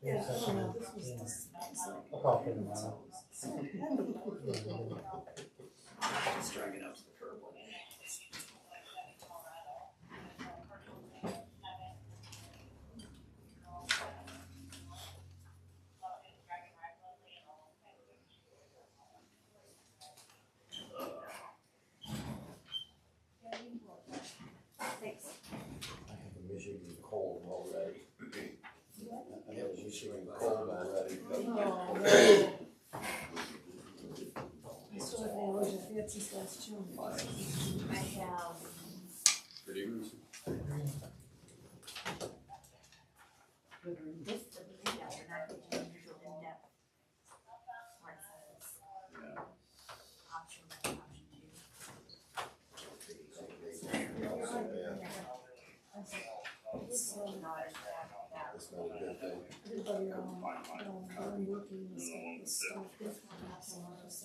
Yeah, I don't know, this was just, I'll call for tomorrow. just drag it up to the curb one day. Thanks. I have a Michigan cold already. I have a Michigan cold already. Oh, no. I still have allergies, I've had since last June. I have. Good evening. This doesn't mean that we're not getting unusual in-depth. Where it says, option one, option two. That's not a good thing. Everybody I'm working is getting this stuff different, so I just,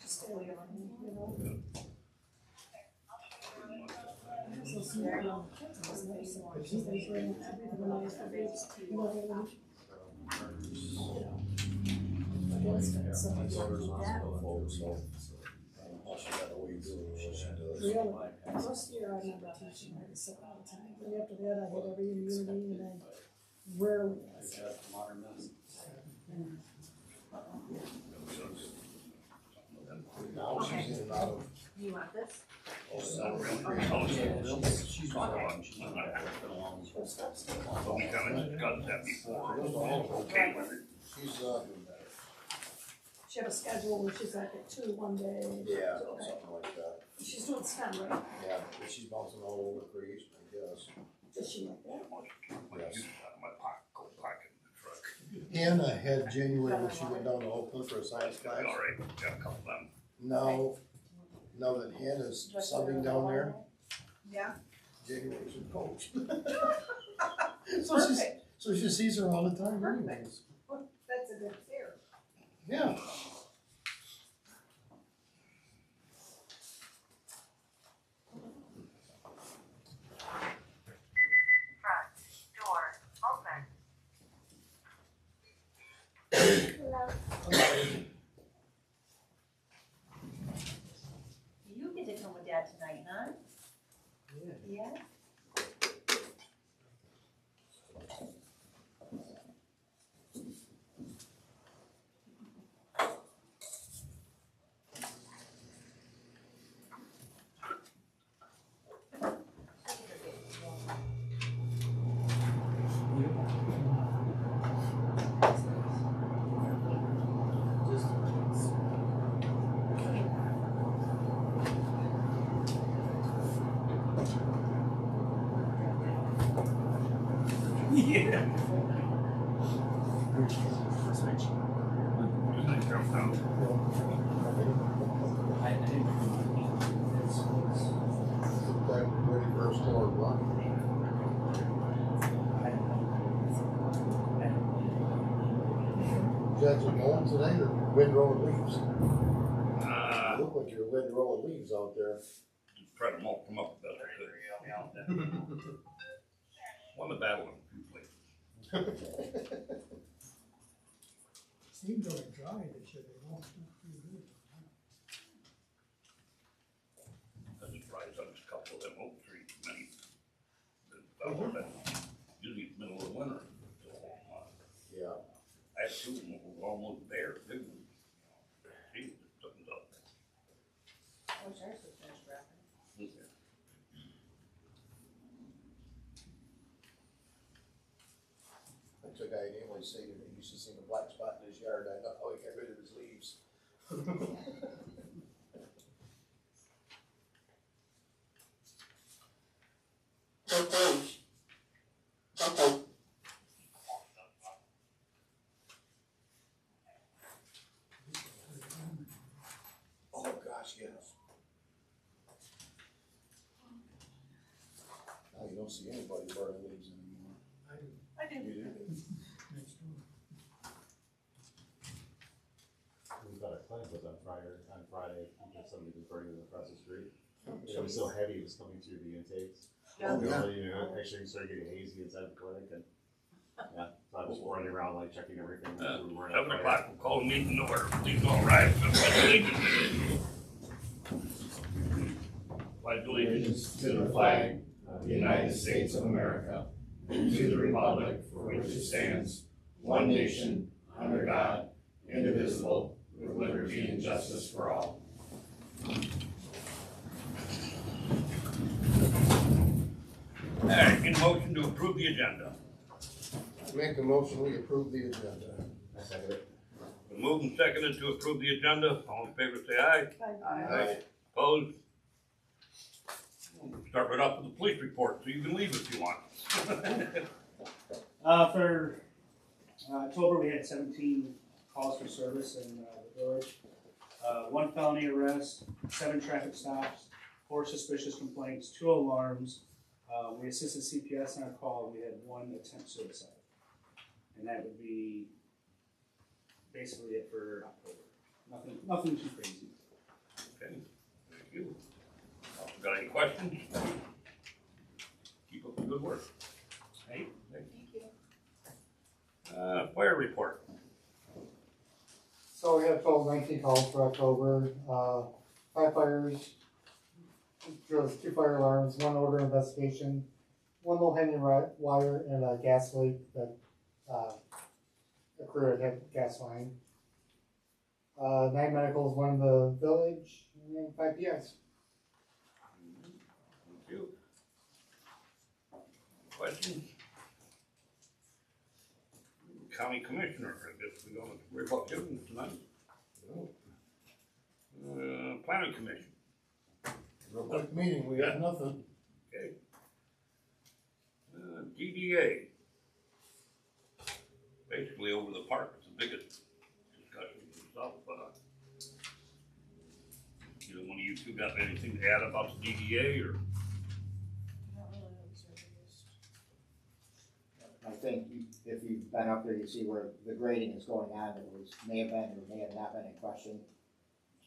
just stay away from me, you know? So small, it's nice, she's nice, right? Everything nice, everything. My daughter's hospital folks, so all she got to do is what she does. Really, first year I remember teaching her to sit all the time, but after that I had every immunity and then rarely. Now she's in and out of. You want this? She's not one. She's not that. But we kind of got that before. Okay with it. She's She had a schedule where she's like at 2 one day. yeah, something like that. She's doing STEM, right? Yeah, but she's bouncing all over creation, I guess. Does she like that? Yes. My pocket, go park in the truck. Hannah had January when she went down to Oakland for a science class. All right, got a couple of them. Now that Hannah's subbing down there, Yeah. January's her coach. Perfect. So she sees her all the time anyways. That's a good pair. Yeah. Front door open. You get to come with Dad tonight, huh? Yeah. Ready for a store run. You got some mowing today or windrow leaves? You look like you're windrow leaves out there. Try to mulch them up the best I could. Won the battle in a few places. Seems really dry this year, they won't do pretty good. I was surprised on a couple of them oak trees, many. Usually it's middle of winter. Yeah. I had two of them were almost bare too. Geez, something's up. I wish ours was finished wrapping. That's a guy anyway say to me, he used to see a black spot in his yard, I know how he got rid of his leaves. Oh gosh, yes. Now you don't see anybody burning leaves anymore. I do. You do? Next door. We've got a clinic with on Friday, because somebody was burning it across the street. It was so heavy, it was coming through the intakes. Oh, yeah. You know, actually started getting hazy inside the clinic, and around, like checking everything. We weren't 7 on fire. o'clock, we'll call the meeting to order. Please all rise. Pledge allegiance To the flag of the United States of America, and to the republic for which it stands, one nation, under God, indivisible, with liberty and justice for all. All right, get a motion to approve the agenda. Make a motion, we approve the agenda. I second it. Been moved and seconded to approve the agenda. All in favor, say aye. Aye. Opposed? We'll start right off with the police report, so you can leave if you want. For October, we had 17 calls for service in the village. 1 felony arrest, 7 traffic stops, 4 suspicious complaints, 2 alarms. We assisted CPS on our call. We had 1 attempt suicide. And that would be basically it for October. Nothing too crazy. Okay, thank you. Got any questions? Keep up the good work. Hey? Thank you. Fire report. So we had 19 calls for October, 5 fires, drove 2 fire alarms, 1 odor investigation, 1 low hanging wire, and a gas leak that occurred at gas line. 9 medicals, 1 in the village, and 5 PIs. Thank you. Questions? County Commissioner, I guess we're going to worry about him tonight. Planning Commission. Real quick meeting, we got nothing. Okay. DDA. Basically over the park, it's the biggest discussion and stuff, but either one of you two got anything to add about the DDA or? I think if you've been up there, you see where the grading is going on, it may have been or may have not been in question.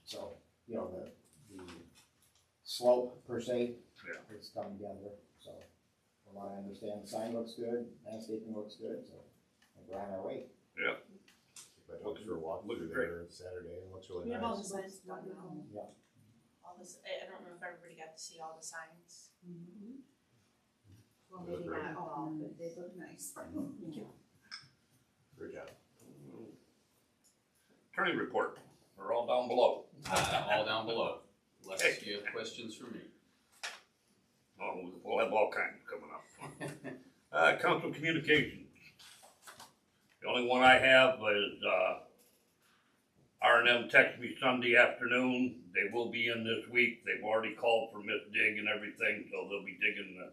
So, you know, the slope per se, it's coming together, so from what I understand, the sign looks good, landscaping looks good, so I think we're on our way. Yeah. I took for a walk Looks through great. there Saturday, and it looks really We have all the nice. signs done now. Yeah. All this, I don't know if everybody got to see all the signs. Well, They look maybe great. not all, but they look nice. Great job. Attorney report, we're all down below. All down below, unless you have questions for me. Oh, we'll have all kinds coming up. Council communications. The only one I have is, R&M texted me Sunday afternoon. They will be in this week. They've already called for Miss Dig and everything, so they'll be digging the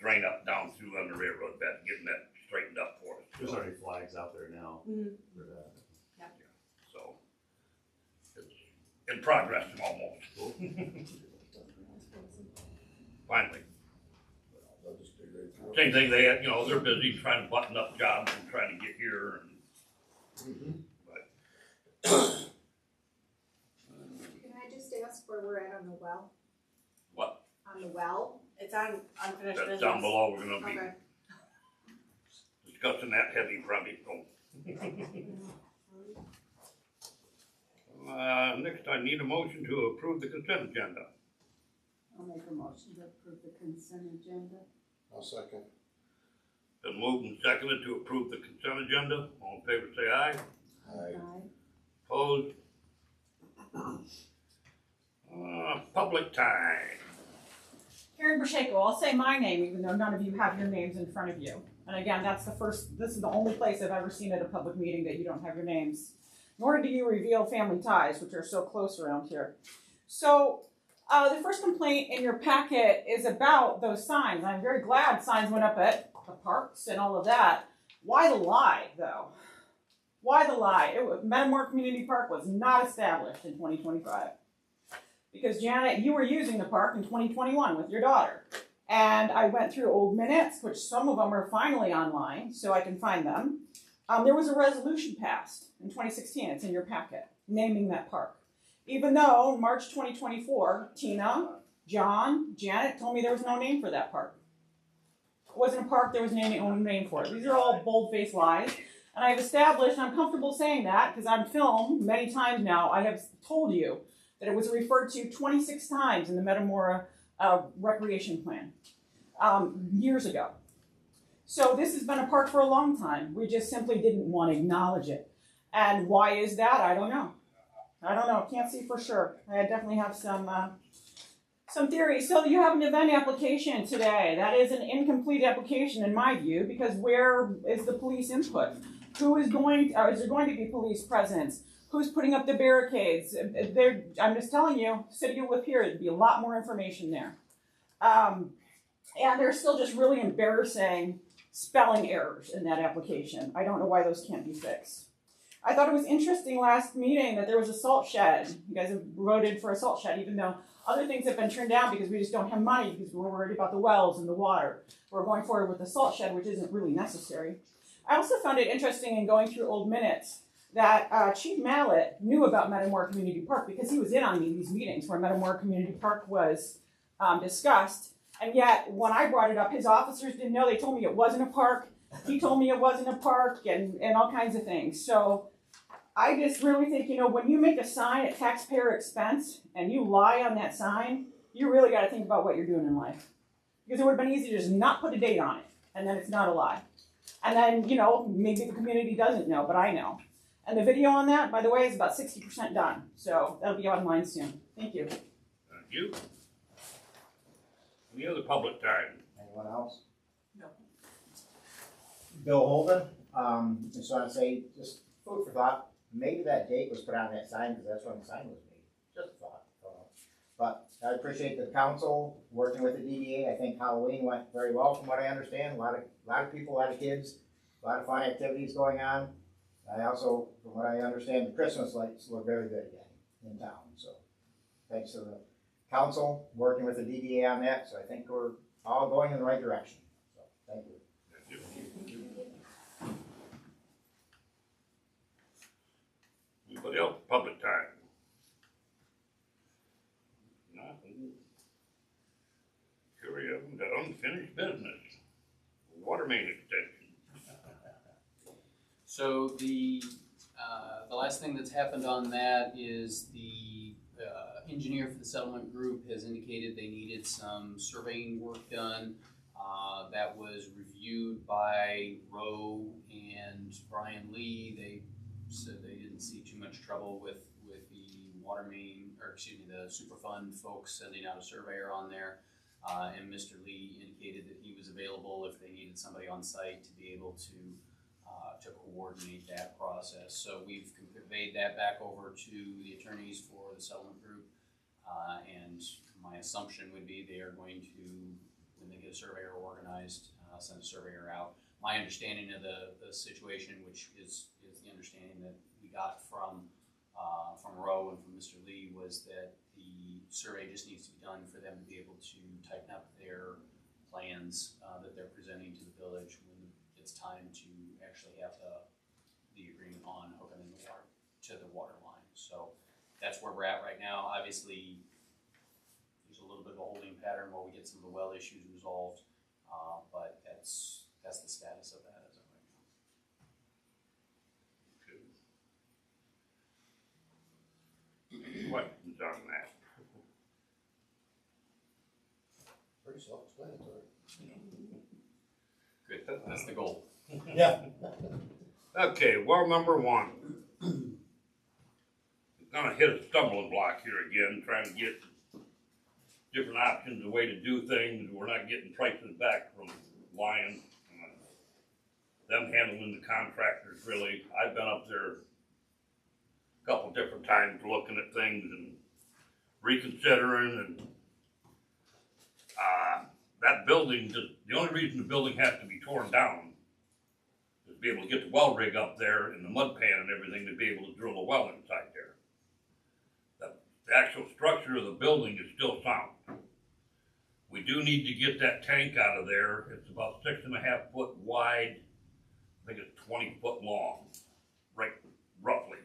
drain up down through on the railroad bed, getting that straightened up for us. There's already flags out there now for that. So, it's in progress almost. Finally. Same thing, they had, they're busy trying to button up jobs and trying to get here and. Can I just ask where we're at on the well? What? On the well? It's on unfinished business. That's down below, we're gonna be Okay. discussing that heavy probably, so. Next I need a motion to approve the consent agenda. I'll make a motion to approve the consent agenda. I'll second. Been moved and seconded to approve the consent agenda. All in favor say aye. Aye. Opposed? Public time. Karen Brashako, I'll say my name even though none of you have your names in front of you. And again, this is the only place I've ever seen at a public meeting that you don't have your names. Nor do you reveal family ties, which are so close around here. So, the first complaint in your packet is about those signs. I'm very glad signs went up at the parks and all of that. Why the lie, though? Why the lie? Metamora Community Park was not established in 2025. Because Janet, you were using the park in 2021 with your daughter. And I went through old minutes, which some of them are finally online, so I can find them. There was a resolution passed in 2016, it's in your packet, naming that park. Even though in March 2024, Tina, John, Janet told me there was no name for that park. wasn't a park, there was no name for it. These are all bold-faced lies. And I've established, and I'm comfortable saying that, because on film, many times now, I have told you that it was referred to 26 times in the Metamora Recreation Plan, years ago. So this has been a park for a long time. We just simply didn't want to acknowledge it. And why is that? I don't know. Can't see for sure. I definitely have some theories. So you have an event application today. That is an incomplete application in my view, because where is the police input? Is there going to be police presence? Who's putting up the barricades? I'm just telling you, city you live here, there'd be a lot more information there. And there's still just really embarrassing spelling errors in that application. I don't know why those can't be fixed. I thought it was interesting last meeting that there was a salt shed. You guys have voted for a salt shed, even though other things have been turned down because we just don't have money because we're worried about the wells and the water. We're going forward with the salt shed, which isn't really necessary. I also found it interesting in going through old minutes that Chief Mallett knew about Metamora Community Park because he was in on these meetings where Metamora Community Park was discussed. And yet, when I brought it up, his officers didn't know. They told me it wasn't a park. He told me it wasn't a park and all kinds of things. So I just really think, when you make a sign at taxpayer expense and you lie on that sign, you really got to think about what you're doing in life. Because it would have been easy to just not put a date on it, and then it's not a lie. And then, maybe the community doesn't know, but I know. And the video on that, by the way, is about 60% done. So that'll be online soon. Thank you. Thank you. Any other public time? Anyone else? No. Bill Holden, just want to say, just food for thought. Maybe that date was put on that sign because that's when the sign was made. Just a thought. But I appreciate the council working with the DDA. I think Halloween went very well from what I understand. A lot of people, a lot of kids, a lot of fun activities going on. I also, from what I understand, the Christmas lights look very good again in town. So thanks to the council working with the DDA on that. So I think we're all going in the right direction. So thank you. Anybody else? Public time? Nothing. Here we have the unfinished business. Water main extension. So the last thing that's happened on that is the engineer for the settlement group has indicated they needed some surveying work done. That was reviewed by Roe and Brian Lee. They said they didn't see too much trouble with the water main, the Superfund folks sending out a surveyor on there. And Mr. Lee indicated that he was available if they needed somebody on site to be able to coordinate that process. So we've conveyed that back over to the attorneys for the settlement group. And my assumption would be they are going to, when they get a surveyor organized, send a surveyor out. My understanding of the situation, which is the understanding that we got from Roe and from Mr. Lee, was that the survey just needs to be done for them to be able to tighten up their plans that they're presenting to the village when it's time to actually have the agreement on hooking in the water to the water line. So that's where we're at right now. Obviously, there's a little bit of a holding pattern while we get some of the well issues resolved, but that's the status of that as of right now. Questions on that? Pretty self-explanatory. Good, that's the goal. Yeah. Okay, well, number one. Gonna hit a stumbling block here again, trying to get different options, a way to do things. We're not getting prices back from Lion. Them handling the contractors, really. I've been up there a couple different times looking at things and reconsidering, and that building, the only reason the building has to be torn down is to be able to get the well rig up there and the mud pan and everything to be able to drill a well inside there. The actual structure of the building is still sound. We do need to get that tank out of there. It's about 6.5 foot wide. I think it's 20 foot long, right, roughly.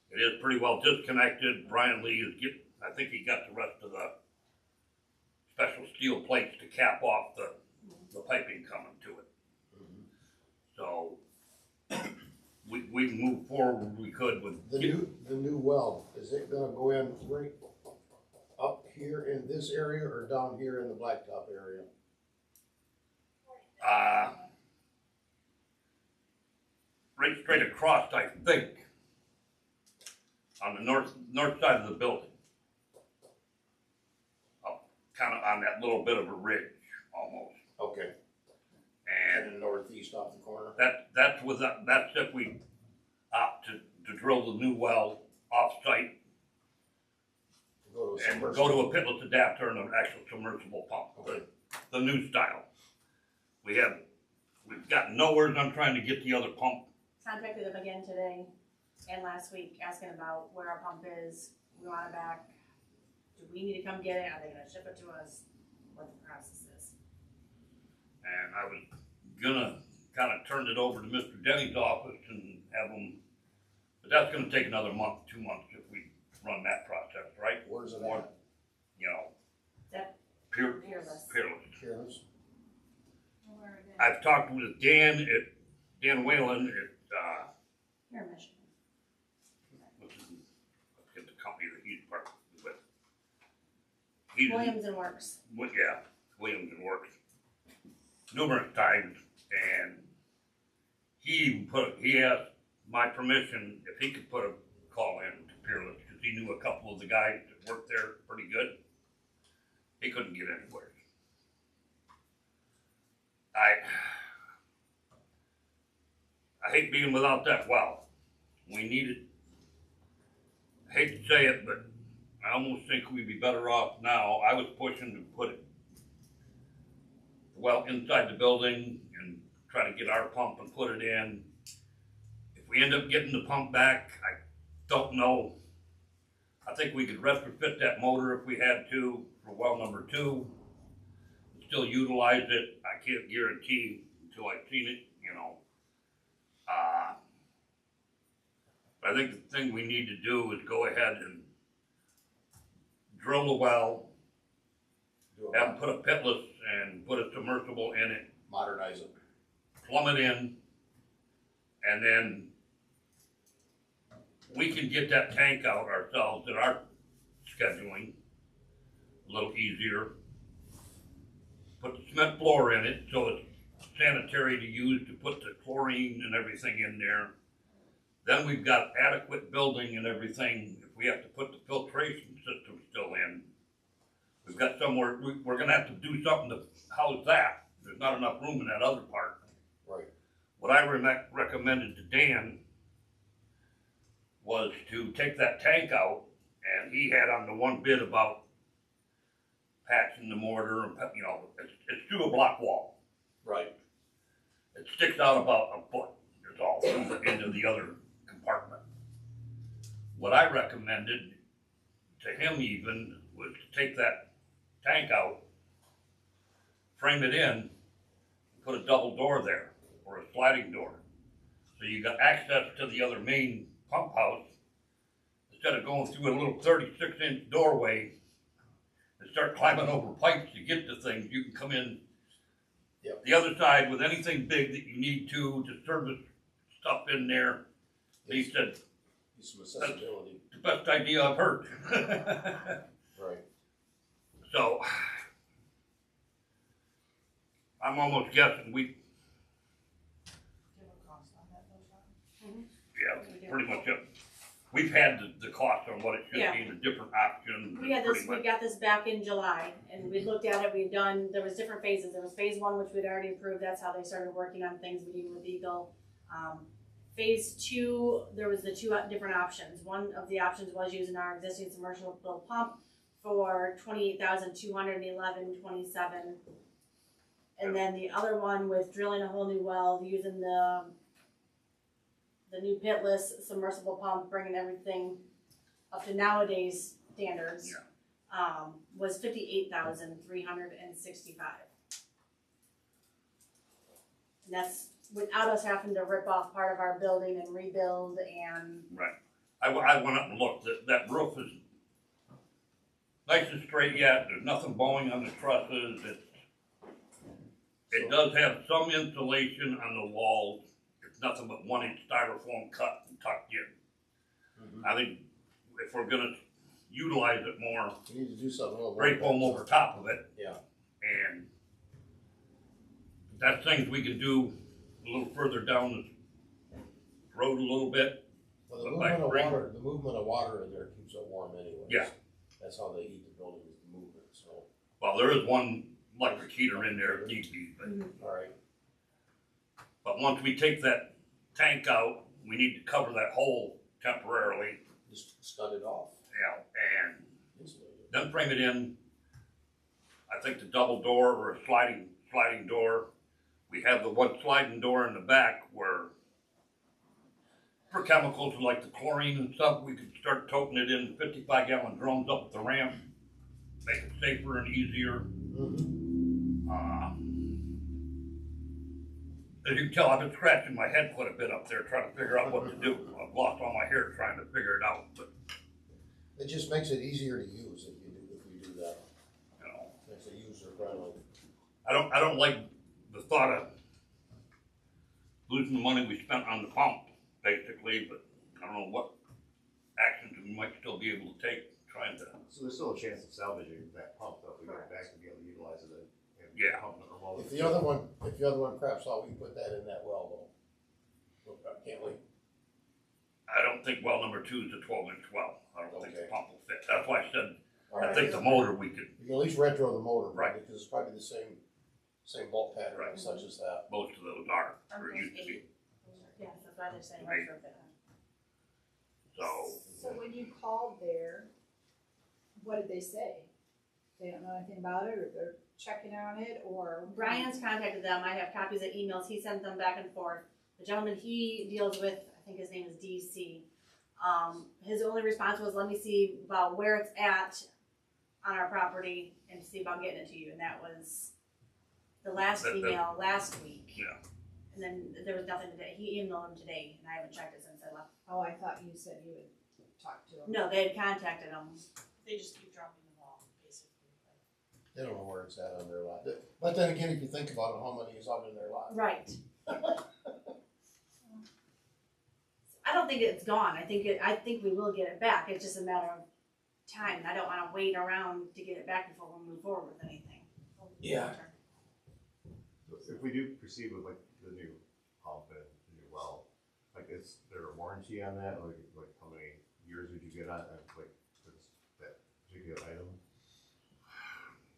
It is pretty well disconnected. Brian Lee is I think he got the rest of the special steel plates to cap off the the piping coming to it. So, we move forward, we could with. The new well, is it gonna go in right up here in this area or down here in the blacktop area? Right straight across, I think, on the north side of the building. Up, kind of on that little bit of a ridge, almost. Okay. And And the northeast off the corner? that's if we opt to drill the new well off-site Go to a and go submersible. to a pitless adapter and an actual submersible pump, the new style. We've gotten nowhere on trying to get the other pump. Contacted them again today and last week, asking about where our pump is, we want it back. Do we need to come get it, are they gonna ship it to us, what the process is? And I was gonna kind of turn it over to Mr. Denny's office and have him, but that's gonna take another month, 2 months if we run that process, right? Where's it Or, at? you know, That Peerless. Peerless. Careless? I've talked with Dan Whalen at, Here in Michigan. let's get the company that he's partnered with. He's, Williams and Works. yeah, Williams and Works. Numerous times, and he asked my permission if he could put a call in to Peerless, because he knew a couple of the guys that worked there pretty good. He couldn't get anywhere. I hate being without that well. We need it. I hate to say it, but I almost think we'd be better off now. I was pushing to put it well inside the building and try to get our pump and put it in. If we end up getting the pump back, I don't know. I think we could retrofit that motor if we had to for well number 2. Still utilize it. I can't guarantee until I've seen it, you know. I think the thing we need to do is go ahead and drill the well, have them put a pitless and put a submersible in it, Modernize it. plumb it in, and then we can get that tank out ourselves at our scheduling a little easier. Put the cement floor in it so it's sanitary to use, to put the chlorine and everything in there. Then we've got adequate building and everything. If we have to put the filtration system still in, we've got somewhere, we're gonna have to do something to house that. There's not enough room in that other part. Right. What I recommended to Dan was to take that tank out, and he had on the one bid about patching the mortar and, you know, it's through a block wall. Right. It sticks out about a foot, is all, into the other compartment. What I recommended to him even was to take that tank out, frame it in, put a double door there, or a sliding door. So you got access to the other main pump house, instead of going through a little 36-inch doorway and start climbing over pipes to get to things. You can come in the other side with anything big that you need to service stuff in there. He said, Some accessibility. the best idea I've heard. Right. So, I'm almost guessing yeah, pretty much it. We've had the cost on what it should be, the different options. We got this back in July, and we looked at it, there was different phases. There was phase 1, which we'd already approved, that's how they started working on things, meeting with Eagle. Phase 2, there was the 2 different options. One of the options was using our existing submersible pump for $28,211.27. And then the other one was drilling a whole new well, using the new pitless submersible pump, bringing everything up to nowadays standards, was $58,365. And that's without us having to rip off part of our building and rebuild and. Right. I went up and looked. That roof is nice and straight yet. There's nothing bowing on the trusses. It does have some insulation on the walls. It's nothing but 1-inch styrofoam cut and tucked in. I think if we're gonna utilize it more, You need to do something a little more. spray foam over top of it. Yeah. And that's things we can do a little further down the road a little bit. Well, But like spring- the movement of water in there keeps it warm anyways. Yeah. That's how they heat the building, is the movement, so, Well, there is one electric heater in there if need be, alright. but once we take that tank out, we need to cover that hole temporarily, Just scud it off. and Insulate it. then frame it in. I think the double door or a sliding door. We have the one sliding door in the back where for chemicals like the chlorine and stuff, we could start toting it in 55-gallon drums up the ramp, make it safer and easier. As you can tell, I've been scratching my head quite a bit up there trying to figure out what to do. I've lost all my hair trying to figure it out, but It just makes it easier to use if we do that. you know, Makes it user friendly. I don't like the thought of losing the money we spent on the pump, basically, but I don't know what actions we might still be able to take trying to. So there's still a chance of salvaging that pump though, if we get it back to be able to utilize it and Yeah. pump it remote. If the other one craps out, we can put that in that well though. Can't we? I don't think well number 2 is a 12-inch well. I don't think the Okay. pump will fit. That's why I said, I Alright. think the motor we could, You can at least retro the motor, Right. because it's probably the same bolt pattern Right. and such as that. most of those are, or used to be. Yeah, that's why they're saying Right. retrofit. So, So when you called there, what did they say? They don't know anything about it, or they're checking on it, or? Brian's contacted them, I have copies of emails, he sent them back and forth. The gentleman he deals with, I think his name is DC, his only response was, let me see about where it's at on our property and see about getting it to you, and that was the last That- email last week. yeah. And then there was nothing today, he emailed him today, and I haven't checked it since I left. Oh, I thought you said you would talk to them. No, they had contacted him. They just keep dropping the ball, basically. They don't know where it's at on their lot. But then again, if you think about it, how many is out in their lot? Right. I don't think it's gone. I think we will get it back. It's just a matter of time. I don't want to wait around to get it back before we move forward with anything. Yeah. So if we do proceed with like the new pump and the new well, like is there a warranty on that? Like how many years would you get on like for that particular item?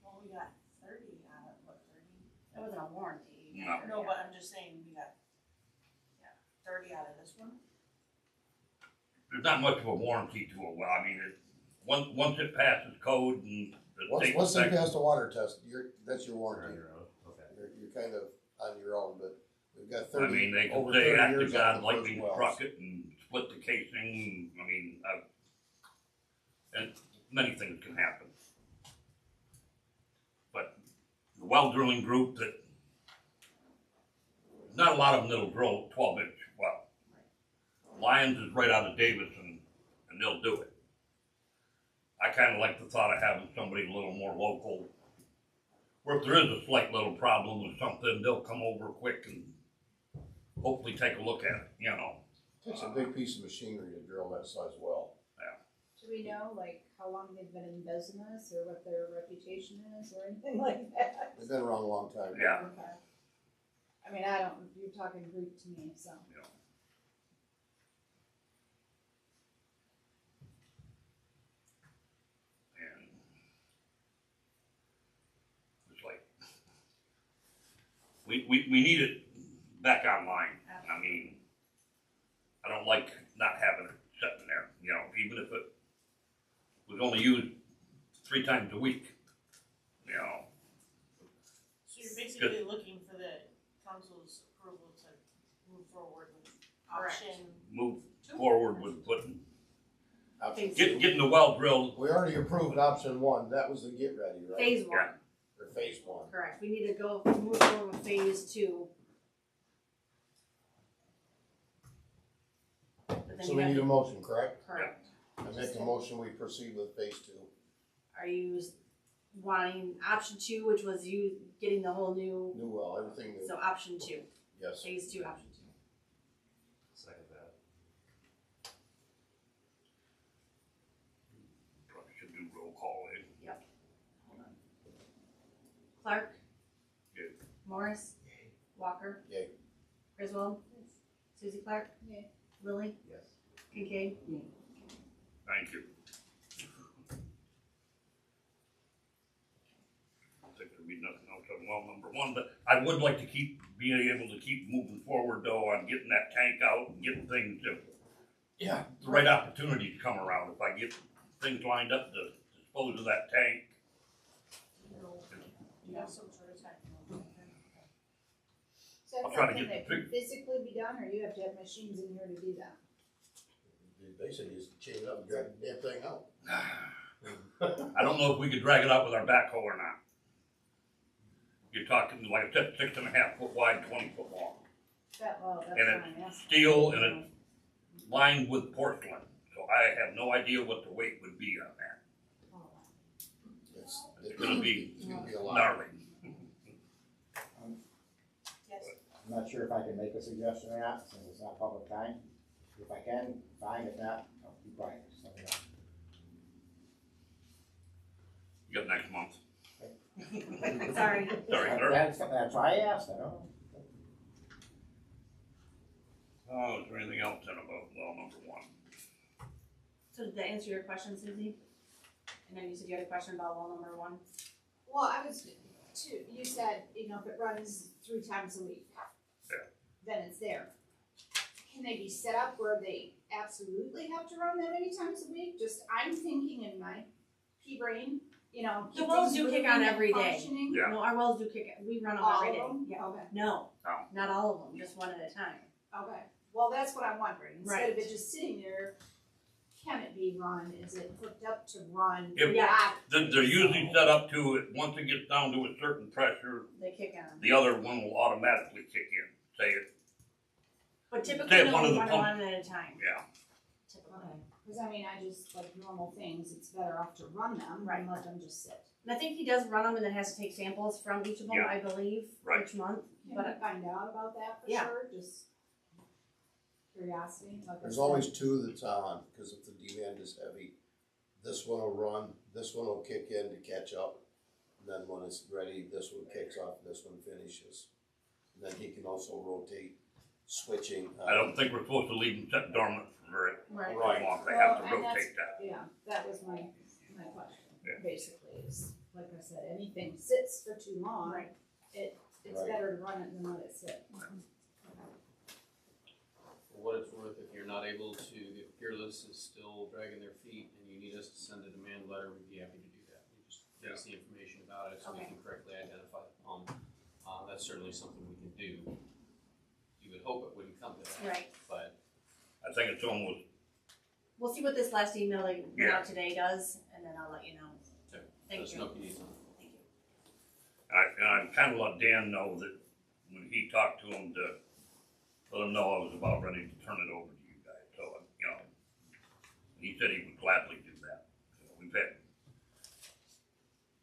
Well, we got 30 out of, what, 30? That wasn't a warranty. No, but I'm just saying, we got, 30 out of this one. there's not much of a warranty to it. Well, I mean, once it passes code and the state Once they inspector- pass the water test, that's your Or on warranty. your own? Okay. You're kind of on your own, but we've got I 30, mean, they can over say, 30 act to years on God, the first lightning wells. struck it and split the casing. I mean, and many things can happen. But the well drilling group that, not a lot of them that'll drill 12-inch well. Lyons is right out of Davison, and they'll do it. I kind of like the thought of having somebody a little more local, where if there is a slight little problem with something, they'll come over quick and hopefully take a look at it, you know. Takes a big piece of machinery to drill that size well. Do we know, like, how long they've been in business, or what their reputation is, or anything like that? They've been around a long time. Yeah. Okay. I mean, I don't, you're talking Greek to me, so. And it's like, we need it back online. I mean, I don't like not having it sitting there, you know, even if it was only used 3 times a week, you know. So you're basically looking for the council's approval to move forward with option. Move forward with putting, Option getting the well drilled. We already approved option 1, that was the get ready, right? Phase 1. Or phase 1. Correct. We need to move forward with phase 2. But then So you we have need a to- motion, correct? Correct. I make a motion, we proceed with phase 2. Are you wanting option 2, which was you getting the whole new, New well, everything new, so option 2, yes. phase 2, option 2. Second that. Probably should do roll call, eh? Hold on. Clark? Yay. Morris? Walker? Yay. Griswold? Suzy Clark? Yay. Lilly? Yes. Kinkade? Thank you. I think there'll be nothing else on well number 1, but I would like to being able to keep moving forward though on getting that tank out and getting things to, the right opportunity to come around. If I get things lined up to dispose of that tank, You have some sort of time. So I'll that's try to something get that the can physically be done, or you have to have machines in here to do that? They basically just chain it up and drag the damn thing out. I don't know if we could drag it out with our backhoe or not. You're talking, like I said, 6.5 foot wide, 20 foot long. That's And what it's I'm asking. steel and it's lined with porcelain, so I have no idea what the weight would be on that. It's gonna be a lot. gnarly. I'm not sure if I can make a suggestion or not, since it's not public time. If I can, fine, if not, I'll be quiet, just let me know. You got next month. Sorry. Sorry, sir. That's why I asked, I don't know. Oh, is there anything else then about well number 1? So did that answer your question, Suzy? And then you said you had a question about well number 1? Well, I was, you said, if it runs 3 times a week. Yeah. Then it's there. Can they be set up where they absolutely have to run that many times a week? Just, I'm thinking in my pea brain, The keep wells things do kick moving on and every day. functioning. Yeah. No, our wells do kick, we run them All every of day. them? Yeah. Okay, No, No. not all of them, just one at a time. okay. Well, that's what I'm wondering. Instead Right. of it just sitting there, can it be run? Is it hooked up to run? If- Yeah. They're usually set up to it, once it gets down to a certain pressure, They kick on. the other one will automatically kick in. Say it, But Say typically, no, one of we the run pump- one at a time. yeah. Typically. Because I just, like normal things, it's better off to run them Right. than let them just sit. And I think he does run them and then has to take samples from each of them, Yeah. I believe, Right. each month. Can But we find out about that for Yeah. sure? Just curiosity. Like I There's said. always 2 that's on, because if the demand is heavy, this one will run, this one will kick in to catch up. And then when it's ready, this one kicks off, this one finishes. And then he can also rotate, switching. I don't think we're supposed to leave them set dormant for very Right. long. They have to Well, and rotate that. Yeah, that was my question, Yeah. basically, is, like I said, anything sits for too long, Right. it's Right. better to run it than let it sit. For what it's worth, if you're not able to, if Peerless is still dragging their feet and you need us to send a demand letter, we'd be happy to do that. We just give us the information about it so we Okay. can correctly identify the pump. That's certainly something we can do. You would hope it wouldn't come to that, Right. but I think it's almost, We'll see what this last email that went Yeah. out today does, and then I'll let you know. let Thank us you. know if you need something. Thank you. I kind of let Dan know that when he talked to him to let him know I was about ready to turn it over to you guys. So, he said he would gladly do that. So we've had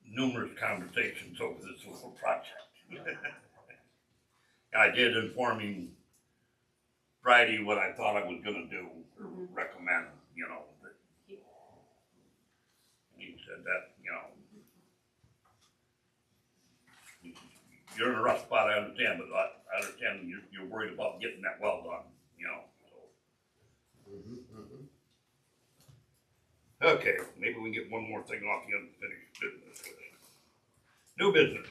numerous conversations over this little project. I did inform him Friday what I thought I was gonna do, or Mhm. recommend, that. And he said that, you're in a rough spot, I understand, but I understand you're worried about getting that well done, so. Okay, maybe we can get one more thing off the unfinished business list. New business.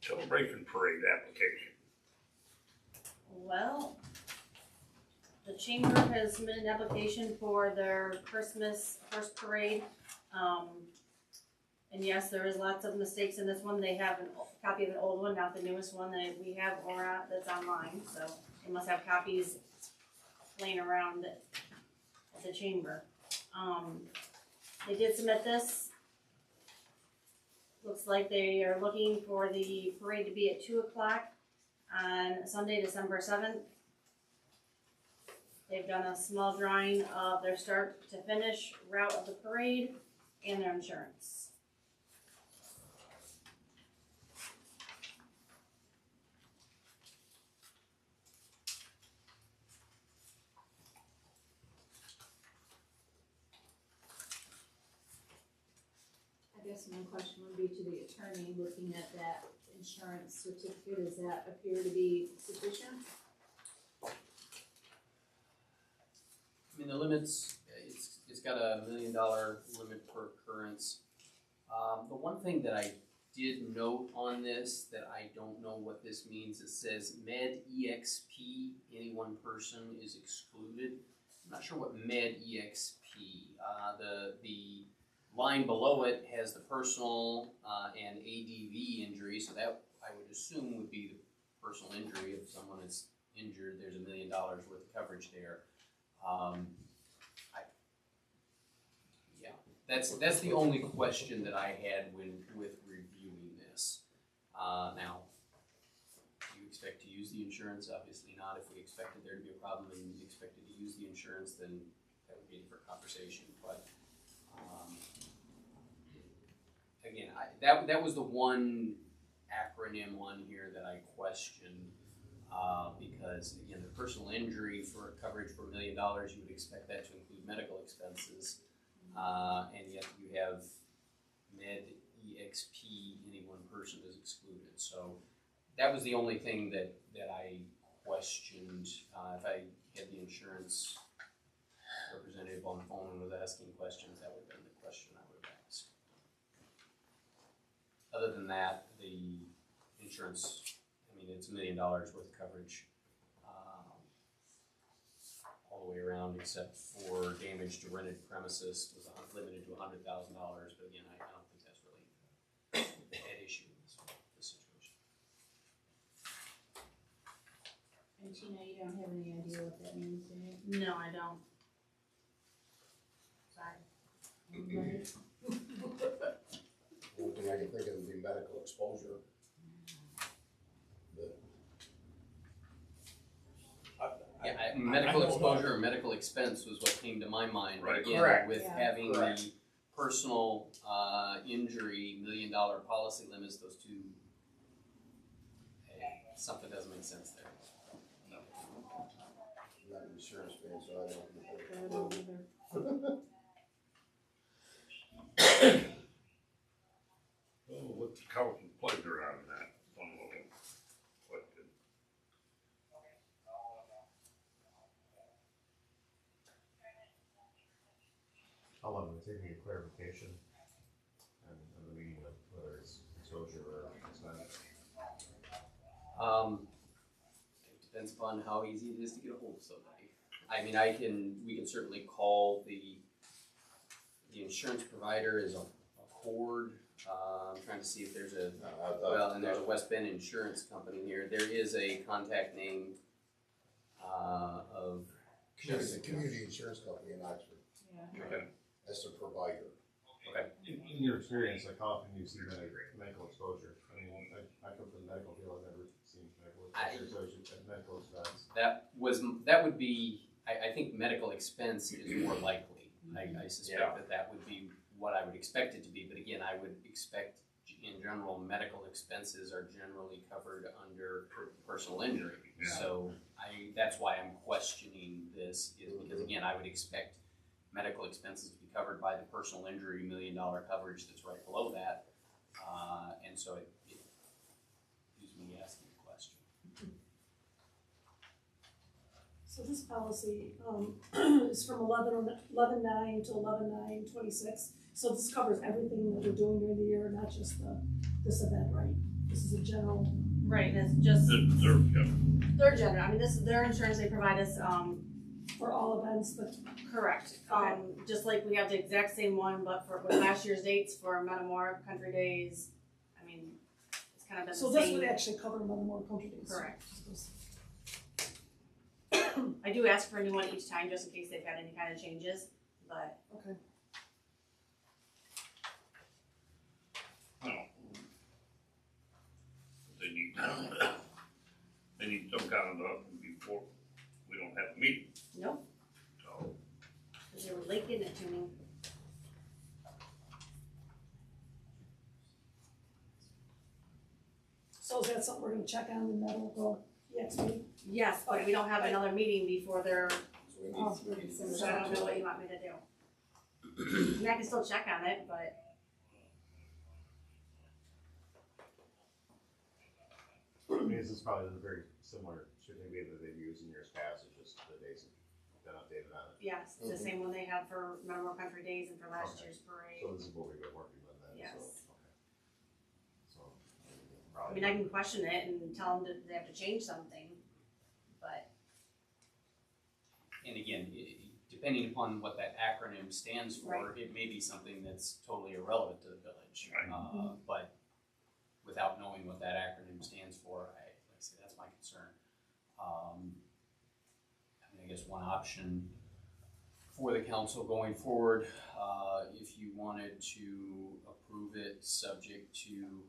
Celebration parade application. Well, the chamber has submitted an application for their Christmas first parade. And yes, there is lots of mistakes in this one. They have a copy of an old one, not the newest one that we have or that's online, so they must have copies laying around at the chamber. They did submit this. Looks like they are looking for the parade to be at 2 o'clock on Sunday, December 7th. They've done a small drawing of their start to finish route of the parade. and their insurance. I guess my question would be to the attorney, looking at that insurance certificate, does that appear to be sufficient? I mean, the limits, it's got $1 million limit per occurrence. The one thing that I did note on this, that I don't know what this means, it says med exp, any one person is excluded. I'm not sure what med exp, the line below it has the personal and ADV injury, so that I would assume would be the personal injury. If someone is injured, there's $1 million worth of coverage there. That's the only question that I had with reviewing this. Now, do you expect to use the insurance? Obviously not. If we expected there to be a problem and we expected to use the insurance, then that would be a different conversation. But again, that was the one acronym on here that I questioned, because again, the personal injury for coverage for $1 million, you would expect that to include medical expenses, and yet you have med exp, any one person is excluded. So that was the only thing that I questioned. If I had the insurance representative on the phone and was asking questions, that would have been the question I would have asked. Other than that, the insurance, I mean, it's $1 million worth of coverage all the way around, except for damage to rented premises was limited to $100,000. But again, I don't think that's really an issue in this situation. And Tina, you don't have any idea what that means, do you? No, I don't. Sorry. One thing I can think of would be medical exposure. Yeah, medical exposure or medical expense was what came to my mind. Right. Again, Correct. with having the personal injury $1 million policy limits, those two, something doesn't make sense there. I'm not an insurance man, so I don't know. Oh, what's the council's pleasure on that? One little question. How long would it take me to get clarification on the meaning of whether it's exposure or expense? It depends upon how easy it is to get a hold of somebody. I mean, we can certainly call the insurance provider is a Cord. I'm trying to see if there's and there's a West Bend insurance company here. There is a contact name of Community insurance company in Oxford. Yeah. Okay. That's the provider. Okay. In your experience, like how often do you see medical exposure? I mean, I come from the medical field, I've never seen medical exposure, medical expense. That would be, I think medical expense is more likely. I suspect that would be what I would expect it to be, but again, I would expect in general medical expenses are generally covered under personal injury. Yeah. So that's why I'm questioning this, is because again, I would expect medical expenses to be covered by the personal injury $1 million coverage that's right below that, and so it leaves me asking a question. So this policy is from 11/9 to 11/9/26. So this covers everything that we're doing during the year, not just this event, right? This is a general. Right, it's just They're their general. I mean, this is their insurance. They provide us. For all events, but. Correct. Okay. Just like we have the exact same one, but for with last year's dates for Metamora Country Days. I mean, it's kind of been So the this same. would actually cover Metamora Country Days. Correct. I do ask for a new one each time, just in case they've had any kind of changes. But Okay. they need some kind of before we don't have a meeting. nope, So because they were late getting it to me. that something we're gonna check on and that'll go next meeting? Yes, but we don't have another meeting before they're, So we need, so I don't know what you want me to do. I mean, I can still check on it, but I mean, this is probably a very similar certificate that they've used in years past, it's just the dates have been updated on it. yes, it's the same one they had for Metamora Country Days and for last Okay. year's parade. So this is what we've been working with then, Yes. so, okay. So, I probably. mean, I can question it and tell them that they have to change something, but And again, depending upon what that acronym stands for, Right. it may be something that's totally irrelevant to the village. Right. But without knowing what that acronym stands for, like I say, that's my concern. I mean, I guess one option for the council going forward, if you wanted to approve it subject to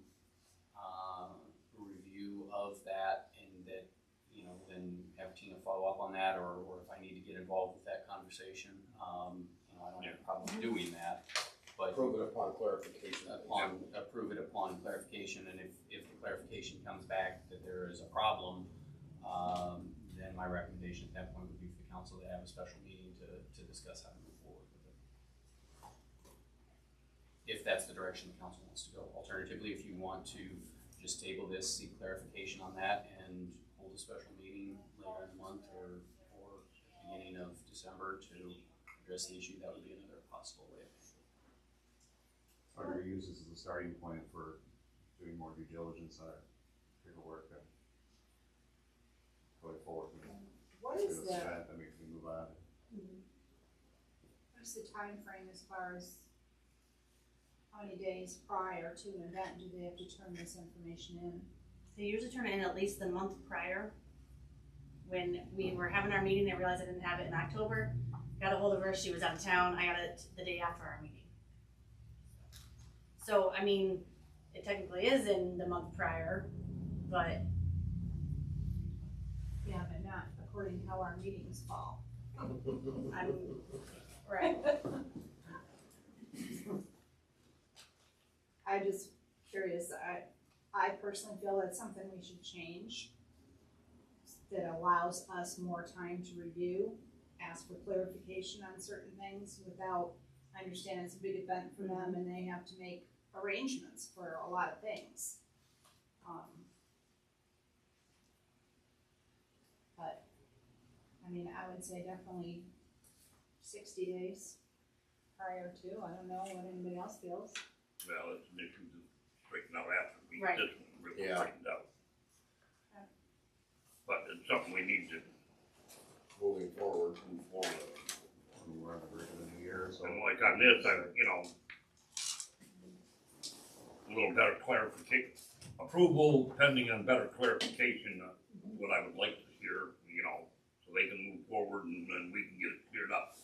review of that, and that, you know, then have Tina follow up on that, or if I need to get involved with that conversation, you know, I don't have a problem doing that, but approve it upon clarification. approve it upon clarification, and if the clarification comes back that there is a problem, then my recommendation at that point would be for the council to have a special meeting to discuss how to move forward with it. If that's the direction the council wants to go. Alternatively, if you want to just table this, seek clarification on that, and hold a special meeting later in the month or beginning of December to address the issue, that would be another possible way. Or do we use this as a starting point for doing more due diligence on our paperwork and going forward? What It's is an the, event that makes me move on. what's the time frame as far as how many days prior to an event do they have to turn this information in? they usually turn it in at least the month prior. When we were having our meeting, they realized I didn't have it in October. Got a hold of her, she was out of town, I got it the day after our meeting. So, I mean, it technically is in the month prior, but Yeah, but not according to how our meetings fall. I'm, right. I'm just curious, I personally feel that's something we should change. That allows us more time to review, ask for clarification on certain things without, I understand it's a big event for them and they have to make arrangements for a lot of things. But, I mean, I would say definitely 60 days prior to, I don't know what anybody else feels. Well, it's an issue to straighten out after we Right. get this one really Yeah. straightened out. Okay. But it's something we need to Moving forward. move forward. I mean, we're on the verge of the new year, so. And like on this, you know, a little better clarification, approval pending on better clarification, what I would like to hear, you know, so they can move forward and then we can get it cleared up.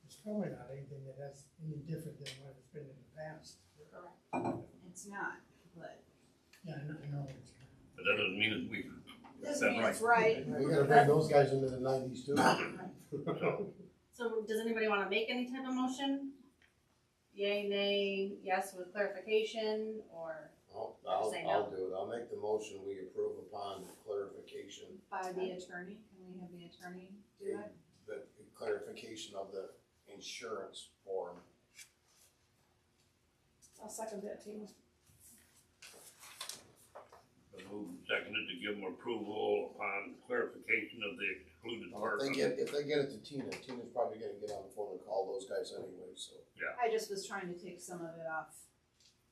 It's probably not anything that has any different than what it's been in the past. Correct. It's not, but Yeah, I know it's kind But that doesn't mean that we, doesn't mean that's it's right. We gotta bring those guys into the 90s too. so, So does anybody wanna make any type of motion? Yay, nay, yes with clarification, or? I'll Say do no. it. I'll make the motion, we approve upon clarification, By the attorney, can we have the attorney do it? the clarification of the insurance form. I'll second that, Tina. the move and seconded to give them approval upon clarification of the excluded Well, part. if they get it to Tina, Tina's probably gonna get on the phone and call those guys anyway, so. I just was trying to take some of it off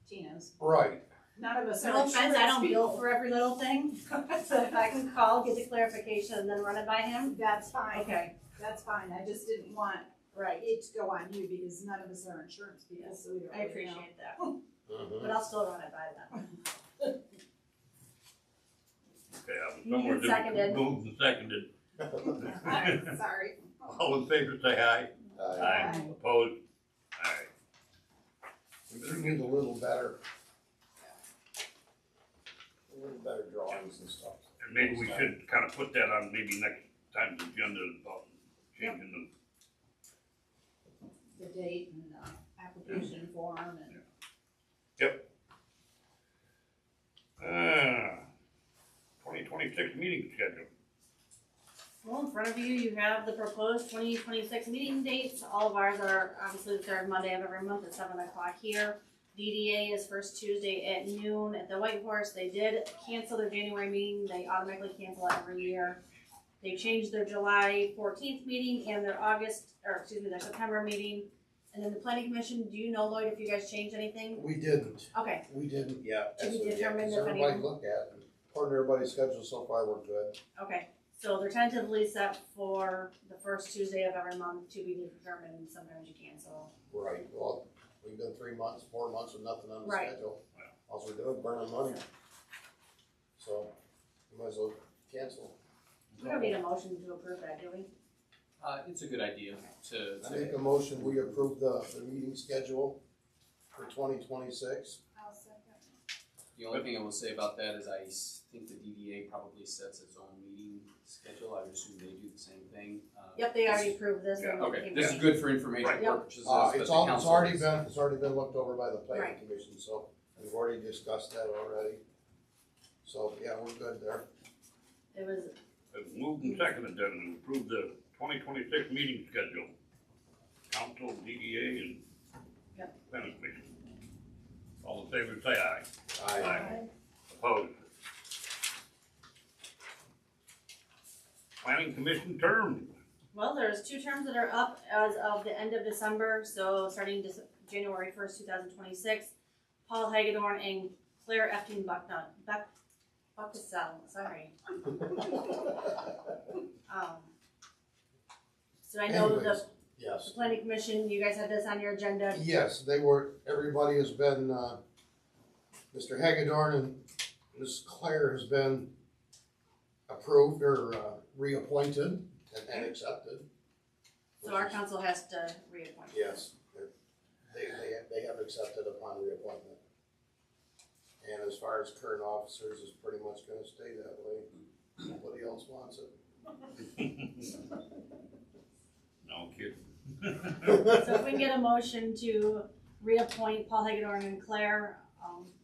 Tina's. Right. None of us are No offense, I insurance don't bill people. for every little thing, so if I can call, get the clarification, and then run it by him, That's fine. okay, That's fine, I just didn't want right, it to go on you because none of us are insurance people, so we don't I really know. appreciate that, Mhm. but I'll still run it by them. Okay, I was Moved somewhere and seconded. moved and seconded. I'm sorry. All in favor, say aye. Aye. Opposed? Aye. We just need a little better. A little better drawings and stuff. And maybe we should kind of put that on maybe next time's agenda about changing The date and application form and. the, 2026 meeting schedule. Well, in front of you, you have the proposed 2026 meeting dates. All of ours are obviously the third Monday of every month at 7 o'clock here. DDA is first Tuesday at noon at the White Horse. They did cancel their January meeting. They automatically cancel it every year. They changed their July 14th meeting and their their September meeting. And then the planning commission, do you know, Lloyd, if you guys changed anything? We didn't. Okay. We didn't yet. Did we That's what- determine because if any- everybody looked at, and according to everybody's schedule so far, we're good. Okay. So they're tentatively set for the first Tuesday of every month to be determined. Sometimes you cancel. Right, well, we've been 3 months, 4 months with nothing on the Right. schedule. All we're doing is burning money. So, we might as well cancel. We don't need a motion to approve that, do we? It's a good idea to. I make a motion, we approve the meeting schedule for 2026. I'll second. The only thing I will say about that is think the DDA probably sets its own meeting schedule. I would assume they do the same thing. Yep, they already approved this. Yeah, and Okay, came this back. is good for information Right. Yep. purposes. but It's the all, council it's is- already been looked over by the planning Right. commission, so we've already discussed that already. So, yeah, we're good there. It was, It's moved and seconded then to approve the 2026 meeting schedule. Council, DDA, and Yep. planning commission. All in favor, say aye. Aye. Opposed? Planning commission terms. well, there's 2 terms that are up as of the end of December, so starting January 1st, 2026. Paul Hagedorn and Claire Efting Buckesell, sorry. So I know Anyways, the Yes. planning commission, you guys had this on your agenda. Yes, everybody has been, Mr. Hagedorn and Ms. Claire has been approved or reappointed and accepted. So our council has to reappoint. Yes, they have accepted upon reappointment. And as far as current officers, it's pretty much gonna stay that way. Nobody else wants it. No kidding. So if we can get a motion to reappoint Paul Hagedorn and Claire,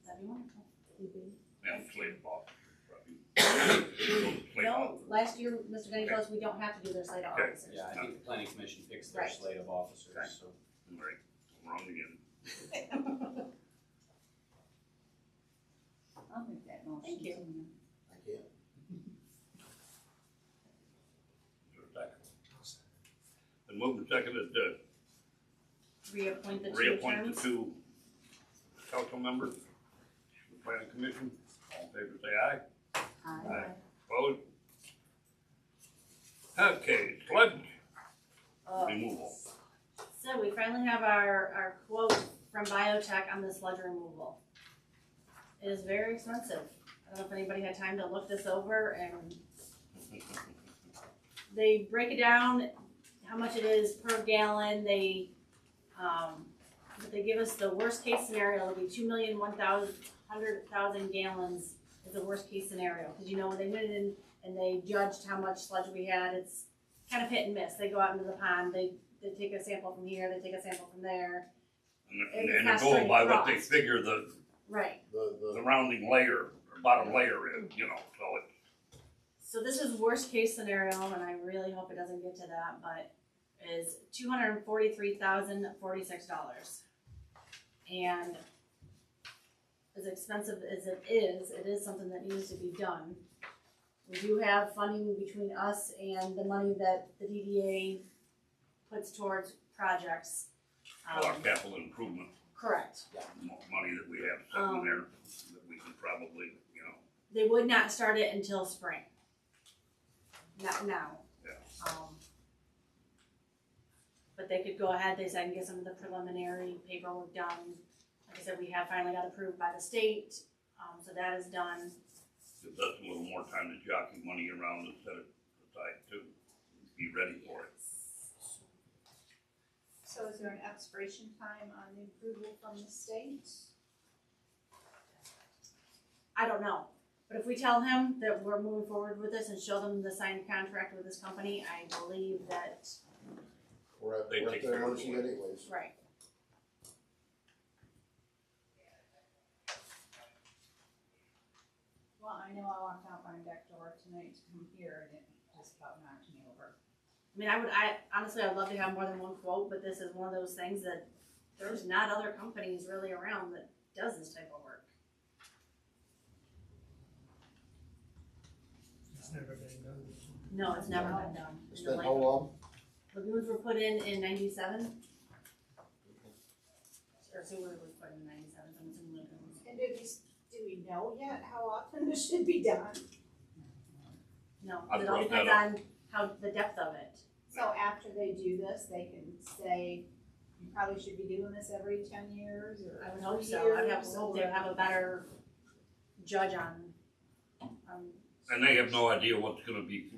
that'd be wonderful. Yeah, slate box. No, last year, Mr. Denny told us we don't have to do their slate of Okay. officers. Yeah, I think the planning commission picks their Right. slate of officers, Okay. so. Right, I'm wrong again. I'll make that motion. Thank you. Tina. I can't. Is there a second? Then moved and seconded to Reappoint the 2 reappoint the terms. 2 council members to the planning commission. All in favor, say aye. Aye. Opposed? Okay, sludge Uh, removal. So we finally have our quote from Biotech on the sludge removal. It is very expensive. I don't know if anybody had time to look this over, and they break it down, how much it is per gallon. But they give us the worst case scenario. It'll be 2,100,000 gallons is the worst case scenario. Because when they went in and they judged how much sludge we had, it's kind of hit and miss. They go out into the pond, they take a sample from here, they take a sample from there. And It's they're not going straight by what they across. figure the Right. surrounding layer, or bottom layer is, so it's. So this is worst case scenario, and I really hope it doesn't get to that, but is $243,046. And as expensive as it is something that needs to be done. We do have funding between us and the money that the DDA puts towards projects. Capital improvement. Correct. Money that we have sitting there, that we can probably, They would not start it until spring. Not now. Yeah. But they could go ahead, they said, and get some of the preliminary paperwork done. Like I said, we have finally got approved by the state, so that is done. gives us a little more time to jockey money around and set it aside to be ready for it. So is there an expiration time on the approval from the state? I don't know, but if we tell him that we're moving forward with this and show them the signed contract with this company, I believe that, We're at They take their care of mercy it. anyways. right. Well, I know I walked out my back door tonight to come here and it just about knocked me over. I mean, I honestly, I'd love to have more than one quote, but this is one of those things that there's not other companies really around that does this type of work. It's never been done. No, it's never been done. It's been how long? Lagoons were put in 97. Or sewer was put in 97, so I'm assuming lagoons. And do we know yet how often this should be done? No, I it all brought depends that on how, the depth of it. So after they do this, they can say, you probably should be doing this every 10 years or I would hope 3 so. I'd have years, hope or- they'd have a better judge on. And they have no idea what's gonna be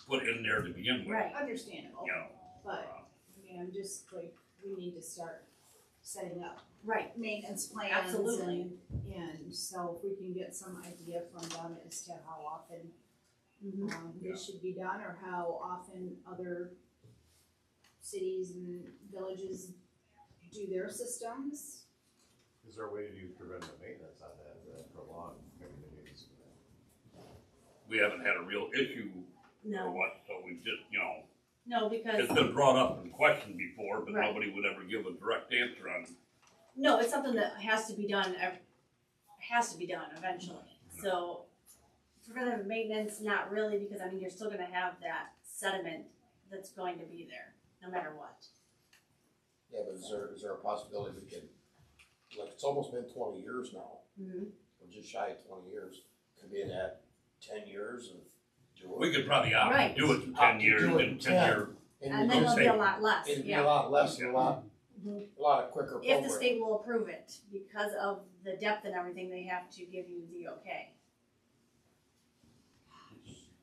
put in there to begin with. Right. Understandable, You know, but, I mean, I'm just like, we need to start setting up Right. maintenance plans. Absolutely. And so if we can get some idea from them as to how often this should be done, or how often other cities and villages do their systems. Is there a way to do preventive maintenance on that for long? We haven't had a real issue or No, what, so we just, you know, no, because, it's been brought up and questioned before, but Right. nobody would ever give a direct answer on it. no, it's something that has to be done, eventually. So preventative maintenance, not really, because I mean, you're still gonna have that sediment that's going to be there, no matter what. Yeah, but is there a possibility we can, like, it's almost been 20 years now, Mm-hmm. or just shy of 20 years, come in at 10 years and do it. We could probably opt to Right. do it in Opt 10 to years, do it in in 10 10. year. And then it'll be a lot less, It'd be a yeah. lot less and a lot quicker program. If the state will approve it, because of the depth and everything, they have to give you the okay.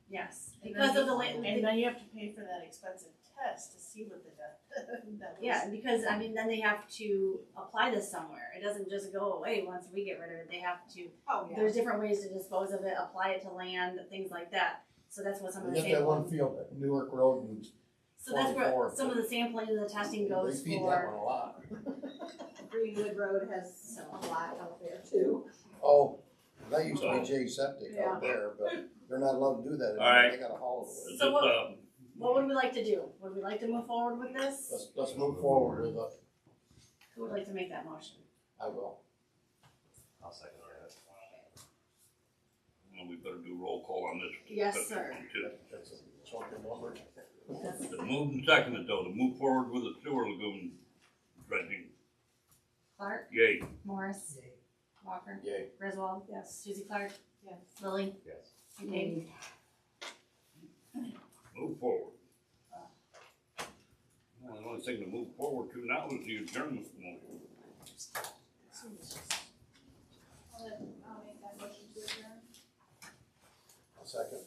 Yes, because of the And then you have to pay for that expensive test to see what the that was. yeah, because I mean, then they have to apply this somewhere. It doesn't just go away once we get rid of it. They have to. Oh, yeah. There's different ways to dispose of it, apply it to land, things like that. So that's what some of We the got that sampling. one field at Newark Road and So that's where 24, some of the sampling and the testing goes they feed that for. one a lot. Greenwood Road has a lot out there too. Oh, that used to be J Septic Yeah. out there, but they're not allowed to do that anymore. Alright. They gotta haul it away. So Just, what would we like to do? Would we like to move forward with this? Let's move forward with it. Who would like to make that motion? I will. I'll second that. well, we better do roll call on this. Yes, That's sir. one, too. That's a chunky number. The move and seconded though, to move forward with the sewer lagoon dredging. Clark, Yay. Morris, Yay. Walker, Yay. Griswold, Yes. Suzy Clark, Yes. Lilly, Yes. Kinkade. Move forward. Well, the only thing to move forward to now is the adjournment motion. I'll make that motion to adjourn. A second.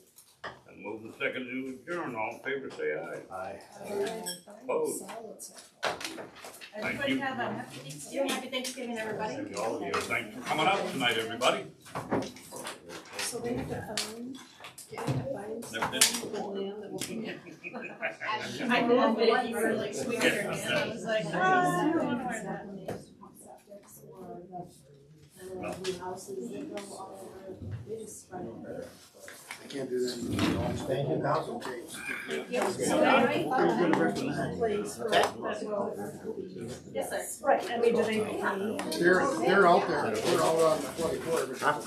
And move and second to adjourn, all in favor say aye. Aye. Opposed? Everybody you. have a happy Thanksgiving. Happy Thanksgiving, everybody. Thank you, all of you. Thanks for coming out tonight, everybody. So they have to, Never did it before. the land that will be. I know, but you were like swinging your hand, I was like, Oh, I don't wanna wear that. Septics or the greenhouses that go all over, they just spread it. I can't do that. Thank you, Council. So they might place for that will. Yes, sir. Right, I mean, do they pay? They're out there, we're out on the 24th, which is the boss.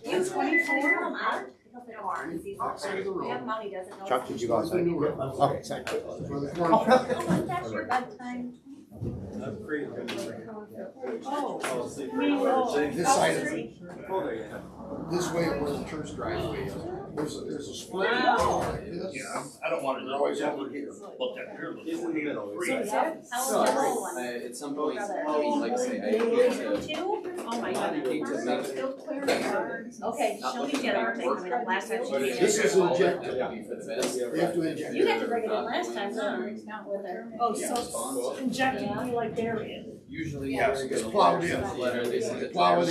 You 24 out? Because they don't want to. Outside of the We have road. money, doesn't know. Chuck, did you go outside? Okay, thank you. For the Oh, corn. that's your bedtime. Oh. This side of it, this way where the church driveway is, there's a split. Like this. Yeah, I don't want to They're always over here. look at here. It's in the middle. Free. How old is the little one? At some point, I mean, like I say, I hate to, Two? Oh my I hate goodness. to make it. Okay, she'll be getting her taken the last time she But was it's here. This is injected. It'd be for the best. You have to inject. You had to bring it in last time, huh? With her. Oh, so injecting, like burying. Usually, Yeah, there's it's a plowed in. letter, they send it to Plow it us.